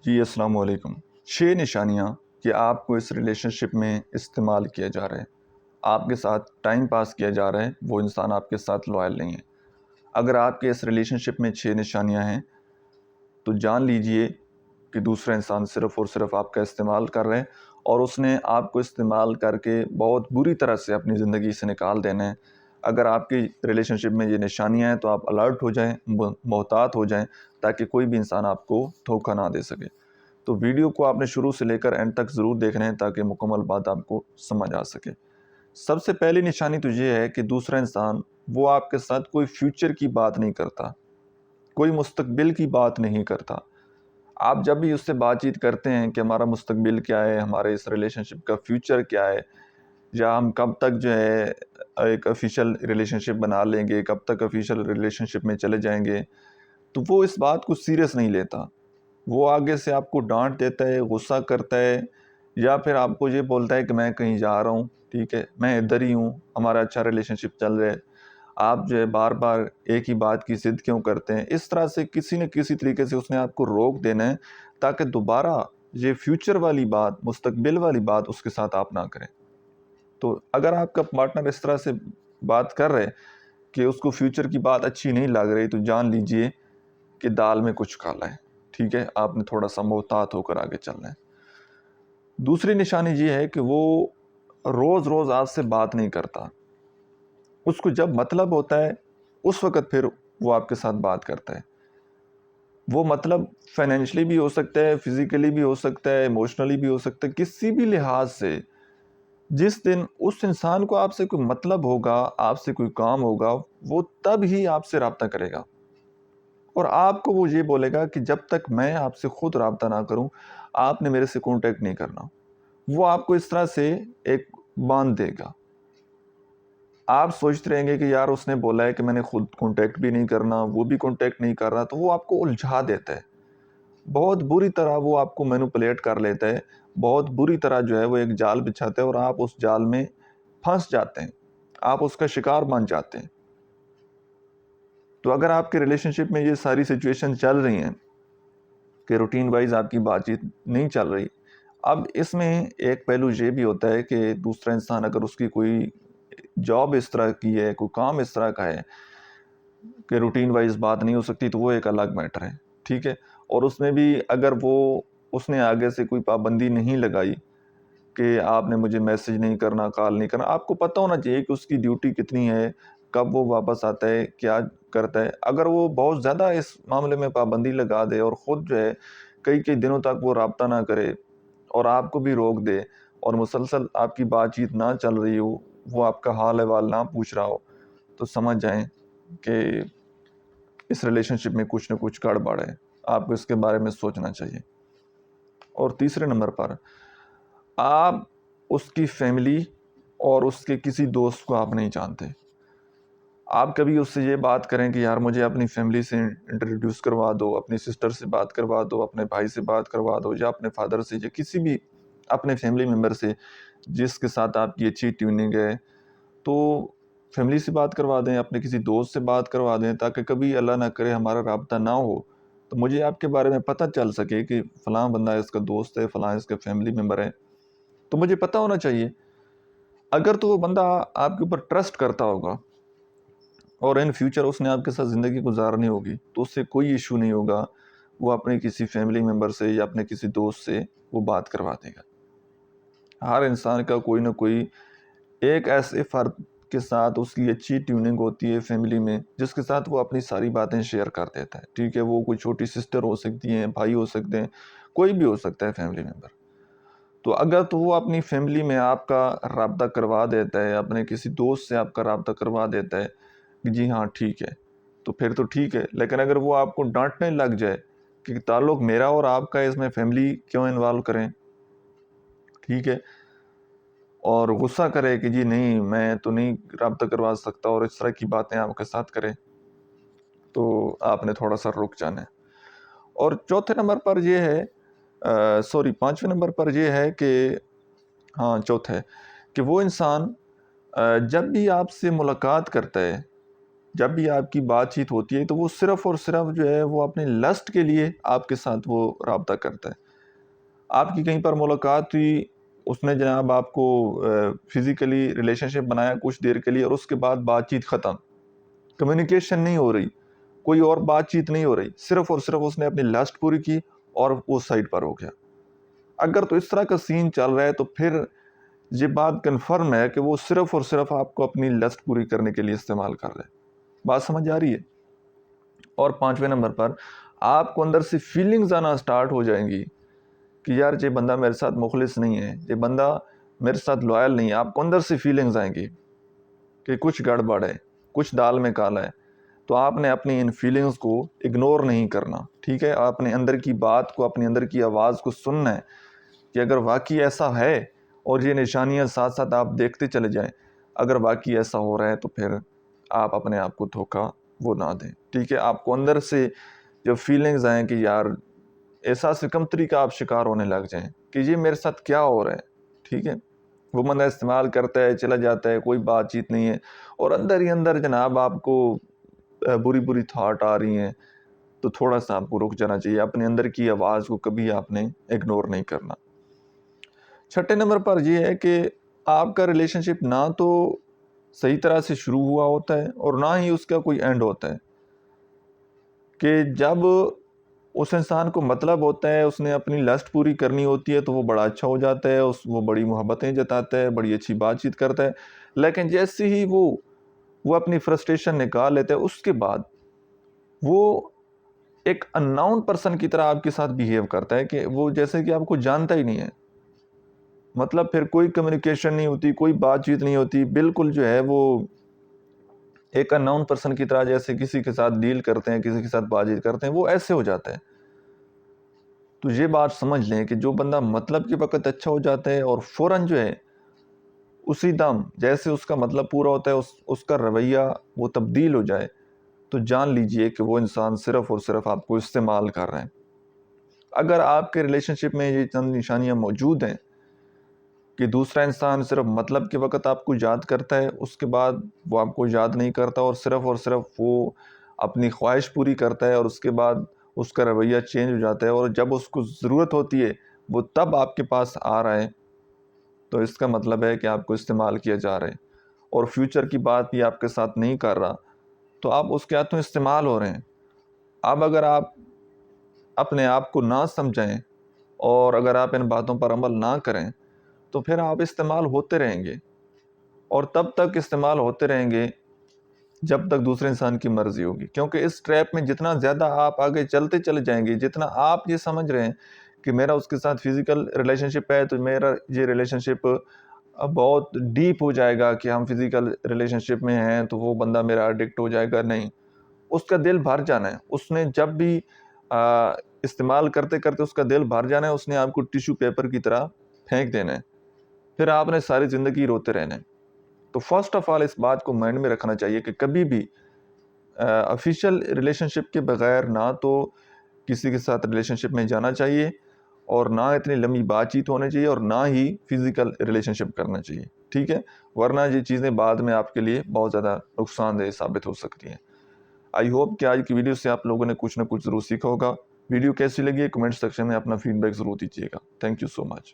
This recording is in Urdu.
جی السلام علیکم۔ 6 نشانیاں کہ آپ کو اس ریلیشن شپ میں استعمال کیا جا رہا ہے، آپ کے ساتھ ٹائم پاس کیا جا رہا ہے، وہ انسان آپ کے ساتھ لوائل نہیں ہے۔ اگر آپ کے اس ریلیشن شپ میں 6 نشانیاں ہیں تو جان لیجئے کہ دوسرا انسان صرف اور صرف آپ کا استعمال کر رہے ہیں، اور اس نے آپ کو استعمال کر کے بہت بری طرح سے اپنی زندگی سے نکال دینا ہے۔ اگر آپ کی ریلیشن شپ میں یہ نشانیاں ہیں تو آپ الرٹ ہو جائیں، محتاط ہو جائیں، تاکہ کوئی بھی انسان آپ کو دھوکہ نہ دے سکے۔ تو ویڈیو کو آپ نے شروع سے لے کر اینڈ تک ضرور دیکھنا ہے تاکہ مکمل بات آپ کو سمجھ آ سکے۔ سب سے پہلی نشانی تو یہ ہے کہ دوسرا انسان وہ آپ کے ساتھ کوئی فیوچر کی بات نہیں کرتا، کوئی مستقبل کی بات نہیں کرتا۔ آپ جب بھی اس سے بات چیت کرتے ہیں کہ ہمارا مستقبل کیا ہے، ہمارے اس ریلیشن شپ کا فیوچر کیا ہے، یا ہم کب تک جو ہے ایک افیشل ریلیشن شپ بنا لیں گے، کب تک افیشل ریلیشن شپ میں چلے جائیں گے، تو وہ اس بات کو سیریس نہیں لیتا۔ وہ آگے سے آپ کو ڈانٹ دیتا ہے، غصہ کرتا ہے، یا پھر آپ کو یہ بولتا ہے کہ میں کہیں جا رہا ہوں، ٹھیک ہے، میں ادھر ہی ہوں، ہمارا اچھا ریلیشن شپ چل رہا ہے، آپ جو ہے بار بار ایک ہی بات کی ضد کیوں کرتے ہیں۔ اس طرح سے کسی نہ کسی طریقے سے اس نے آپ کو روک دینا ہے تاکہ دوبارہ یہ فیوچر والی بات، مستقبل والی بات اس کے ساتھ آپ نہ کریں۔ تو اگر آپ کا پارٹنر اس طرح سے بات کر رہے کہ اس کو فیوچر کی بات اچھی نہیں لگ رہی، تو جان لیجئے کہ دال میں کچھ کالا ہے، ٹھیک ہے، آپ نے تھوڑا سا محتاط ہو کر آگے چلنا ہے۔ دوسری نشانی یہ ہے کہ وہ روز روز آپ سے بات نہیں کرتا، اس کو جب مطلب ہوتا ہے اس وقت پھر وہ آپ کے ساتھ بات کرتا ہے۔ وہ مطلب فائنینشلی بھی ہو سکتا ہے، فزیکلی بھی ہو سکتا ہے، ایموشنلی بھی ہو سکتا ہے، کسی بھی لحاظ سے۔ جس دن اس انسان کو آپ سے کوئی مطلب ہوگا، آپ سے کوئی کام ہوگا، وہ تب ہی آپ سے رابطہ کرے گا، اور آپ کو وہ یہ بولے گا کہ جب تک میں آپ سے خود رابطہ نہ کروں آپ نے میرے سے کانٹیکٹ نہیں کرنا۔ وہ آپ کو اس طرح سے ایک باندھ دے گا۔ آپ سوچتے رہیں گے کہ یار اس نے بولا ہے کہ میں نے خود کانٹیکٹ بھی نہیں کرنا، وہ بھی کانٹیکٹ نہیں کر رہا، تو وہ آپ کو الجھا دیتا ہے، بہت بری طرح وہ آپ کو مینوپولیٹ کر لیتا ہے، بہت بری طرح جو ہے وہ ایک جال بچھاتا ہے، اور آپ اس جال میں پھنس جاتے ہیں، آپ اس کا شکار بن جاتے ہیں۔ تو اگر آپ کے ریلیشن شپ میں یہ ساری سچویشن چل رہی ہیں کہ روٹین وائز آپ کی بات چیت نہیں چل رہی، اب اس میں ایک پہلو یہ بھی ہوتا ہے کہ دوسرا انسان اگر اس کی کوئی جاب اس طرح کی ہے، کوئی کام اس طرح کا ہے کہ روٹین وائز بات نہیں ہو سکتی، تو وہ ایک الگ میٹر ہے، ٹھیک ہے۔ اور اس میں بھی اگر اس نے آگے سے کوئی پابندی نہیں لگائی کہ آپ نے مجھے میسج نہیں کرنا، کال نہیں کرنا، آپ کو پتہ ہونا چاہیے کہ اس کی ڈیوٹی کتنی ہے، کب وہ واپس آتا ہے، کیا کرتا ہے۔ اگر وہ بہت زیادہ اس معاملے میں پابندی لگا دے اور خود جو ہے کئی کئی دنوں تک وہ رابطہ نہ کرے اور آپ کو بھی روک دے، اور مسلسل آپ کی بات چیت نہ چل رہی ہو، وہ آپ کا حال احوال نہ پوچھ رہا ہو، تو سمجھ جائیں کہ اس ریلیشن شپ میں کچھ نہ کچھ گڑبڑ ہے، آپ کو اس کے بارے میں سوچنا چاہیے۔ اور تیسرے نمبر پر آپ اس کی فیملی اور اس کے کسی دوست کو آپ نہیں جانتے۔ آپ کبھی اس سے یہ بات کریں کہ یار مجھے اپنی فیملی سے انٹروڈیوس کروا دو، اپنی سسٹر سے بات کروا دو، اپنے بھائی سے بات کروا دو، یا اپنے فادر سے، یا کسی بھی اپنے فیملی ممبر سے جس کے ساتھ آپ کی اچھی ٹیوننگ ہے، تو فیملی سے بات کروا دیں، اپنے کسی دوست سے بات کروا دیں، تاکہ کبھی اللہ نہ کرے ہمارا رابطہ نہ ہو تو مجھے آپ کے بارے میں پتہ چل سکے کہ فلاں بندہ اس کا دوست ہے، فلاں اس کا فیملی ممبر ہے، تو مجھے پتہ ہونا چاہیے۔ اگر تو وہ بندہ آپ کے اوپر ٹرسٹ کرتا ہوگا اور ان فیوچر اس نے آپ کے ساتھ زندگی گزارنی ہوگی، تو اس سے کوئی ایشو نہیں ہوگا، وہ اپنے کسی فیملی ممبر سے یا اپنے کسی دوست سے وہ بات کروا دے گا۔ ہر انسان کا کوئی نہ کوئی ایک ایسے فرد کے ساتھ اس کی اچھی ٹیوننگ ہوتی ہے فیملی میں، جس کے ساتھ وہ اپنی ساری باتیں شیئر کر دیتا ہے، ٹھیک ہے، وہ کوئی چھوٹی سسٹر ہو سکتی ہیں، بھائی ہو سکتے ہیں، کوئی بھی ہو سکتا ہے فیملی ممبر۔ تو اگر تو وہ اپنی فیملی میں آپ کا رابطہ کروا دیتا ہے، اپنے کسی دوست سے آپ کا رابطہ کروا دیتا ہے کہ جی ہاں ٹھیک ہے، تو پھر تو ٹھیک ہے۔ لیکن اگر وہ آپ کو ڈانٹنے لگ جائے کہ تعلق میرا اور آپ کا، اس میں فیملی کیوں انوالو کریں، ٹھیک ہے، اور غصہ کرے کہ جی نہیں میں تو نہیں رابطہ کروا سکتا، اور اس طرح کی باتیں آپ کے ساتھ کرے، تو آپ نے تھوڑا سا رک جانا ہے۔ اور چوتھے نمبر پر یہ ہے، پانچویں نمبر پر یہ ہے کہ چوتھے کہ وہ انسان جب بھی آپ سے ملاقات کرتا ہے، جب بھی آپ کی بات چیت ہوتی ہے تو وہ صرف اور صرف جو ہے وہ اپنے لسٹ کے لیے آپ کے ساتھ وہ رابطہ کرتا ہے. آپ کی کہیں پر ملاقات ہوئی، اس نے جناب آپ کو فزیکلی ریلیشن شپ بنایا کچھ دیر کے لیے، اور اس کے بعد بات چیت ختم، کمیونیکیشن نہیں ہو رہی، کوئی اور بات چیت نہیں ہو رہی، صرف اور صرف اس نے اپنی لسٹ پوری کی اور وہ سائڈ پر ہو گیا. اگر تو اس طرح کا سین چل رہا ہے تو پھر یہ بات کنفرم ہے کہ وہ صرف اور صرف آپ کو اپنی لسٹ پوری کرنے کے لیے استعمال کر رہے ہیں. بات سمجھ آ رہی ہے؟ اور 5ویں نمبر پر آپ کو اندر سے فیلنگز آنا سٹارٹ ہو جائیں گی کہ یار یہ بندہ میرے ساتھ مخلص نہیں ہے، یہ بندہ میرے ساتھ لوائل نہیں ہے. آپ کو اندر سے فیلنگز آئیں گی کہ کچھ گڑبڑ ہے، کچھ دال میں کالا ہے. تو آپ نے اپنی ان فیلنگز کو اگنور نہیں کرنا، ٹھیک ہے؟ آپ نے اندر کی بات کو، اپنے اندر کی آواز کو سننا ہے کہ اگر واقعی ایسا ہے، اور یہ نشانیاں ساتھ ساتھ آپ دیکھتے چلے جائیں، اگر واقعی ایسا ہو رہا ہے تو پھر آپ اپنے آپ کو دھوکہ وہ نہ دیں، ٹھیک ہے؟ آپ کو اندر سے جو فیلنگز آئیں کہ یار احساس کمتری کا آپ شکار ہونے لگ جائیں کہ یہ میرے ساتھ کیا ہو رہا ہے، ٹھیک ہے؟ وہ بندہ استعمال کرتا ہے، چلا جاتا ہے، کوئی بات چیت نہیں ہے، اور اندر ہی اندر جناب آپ کو بری بری تھاٹ آ رہی ہیں. تو تھوڑا سا آپ کو رک جانا چاہیے، اپنے اندر کی آواز کو کبھی آپ نے اگنور نہیں کرنا. 6 نمبر پر یہ ہے کہ آپ کا ریلیشن شپ نہ تو صحیح طرح سے شروع ہوا ہوتا ہے اور نہ ہی اس کا کوئی اینڈ ہوتا ہے. کہ جب اس انسان کو مطلب ہوتا ہے، اس نے اپنی لسٹ پوری کرنی ہوتی ہے تو وہ بڑا اچھا ہو جاتا ہے، وہ بڑی محبتیں جتاتا ہے، بڑی اچھی بات چیت کرتا ہے. لیکن جیسے ہی وہ اپنی فرسٹریشن نکال لیتا ہے، اس کے بعد وہ ایک ان نون پرسن کی طرح آپ کے ساتھ بیہیو کرتا ہے کہ وہ جیسے کہ آپ کو جانتا ہی نہیں ہے. مطلب پھر کوئی کمیونیکیشن نہیں ہوتی، کوئی بات چیت نہیں ہوتی، بالکل جو ہے وہ ایک ان نون پرسن کی طرح جیسے کسی کے ساتھ ڈیل کرتے ہیں، کسی کے ساتھ بات چیت کرتے ہیں، وہ ایسے ہو جاتا ہے. تو یہ بات سمجھ لیں کہ جو بندہ مطلب کے وقت اچھا ہو جاتا ہے اور فوراً جو ہے اسی دم جیسے اس کا مطلب پورا ہوتا ہے اس کا رویہ وہ تبدیل ہو جائے، تو جان لیجئے کہ وہ انسان صرف اور صرف آپ کو استعمال کر رہے ہیں. اگر آپ کے ریلیشن شپ میں یہ چند نشانیاں موجود ہیں کہ دوسرا انسان صرف مطلب کے وقت آپ کو یاد کرتا ہے، اس کے بعد وہ آپ کو یاد نہیں کرتا، اور صرف وہ اپنی خواہش پوری کرتا ہے، اور اس کے بعد اس کا رویہ چینج ہو جاتا ہے، اور جب اس کو ضرورت ہوتی ہے وہ تب آپ کے پاس آ رہا ہے، تو اس کا مطلب ہے کہ آپ کو استعمال کیا جا رہا ہے اور فیوچر کی بات بھی آپ کے ساتھ نہیں کر رہا، تو آپ اس کے ہاتھوں استعمال ہو رہے ہیں. اب اگر آپ اپنے آپ کو نہ سمجھیں اور اگر آپ ان باتوں پر عمل نہ کریں تو پھر آپ استعمال ہوتے رہیں گے، اور تب تک استعمال ہوتے رہیں گے جب تک دوسرے انسان کی مرضی ہوگی. کیونکہ اس ٹریپ میں جتنا زیادہ آپ آگے چلتے چلے جائیں گے، جتنا آپ یہ سمجھ رہے ہیں کہ میرا اس کے ساتھ فزیکل ریلیشن شپ ہے تو میرا یہ ریلیشن شپ بہت ڈیپ ہو جائے گا کہ ہم فزیکل ریلیشن شپ میں ہیں تو وہ بندہ میرا ایڈکٹ ہو جائے گا. نہیں، اس کا دل بھر جانا ہے. اس نے جب بھی استعمال کرتے کرتے اس کا دل بھر جانا ہے، اس نے آپ کو ٹیشو پیپر کی طرح پھینک دینا ہے، پھر آپ نے ساری زندگی روتے رہنا ہے. تو فرسٹ آف آل اس بات کو مائنڈ میں رکھنا چاہیے کہ کبھی بھی آفیشیل ریلیشن شپ کے بغیر نہ تو کسی کے ساتھ ریلیشن شپ میں جانا چاہیے، اور نہ اتنی لمبی بات چیت ہونا چاہیے، اور نہ ہی فزیکل ریلیشن شپ کرنا چاہیے، ٹھیک ہے؟ ورنہ یہ چیزیں بعد میں آپ کے لیے بہت زیادہ نقصان دہ ثابت ہو سکتی ہیں. آئی ہوپ کہ آج کی ویڈیو سے آپ لوگوں نے کچھ نہ کچھ ضرور سیکھا ہوگا. ویڈیو کیسی لگی ہے کمنٹ سیکشن میں اپنا فیڈ بیک ضرور دیجیے گا. Thank you so much.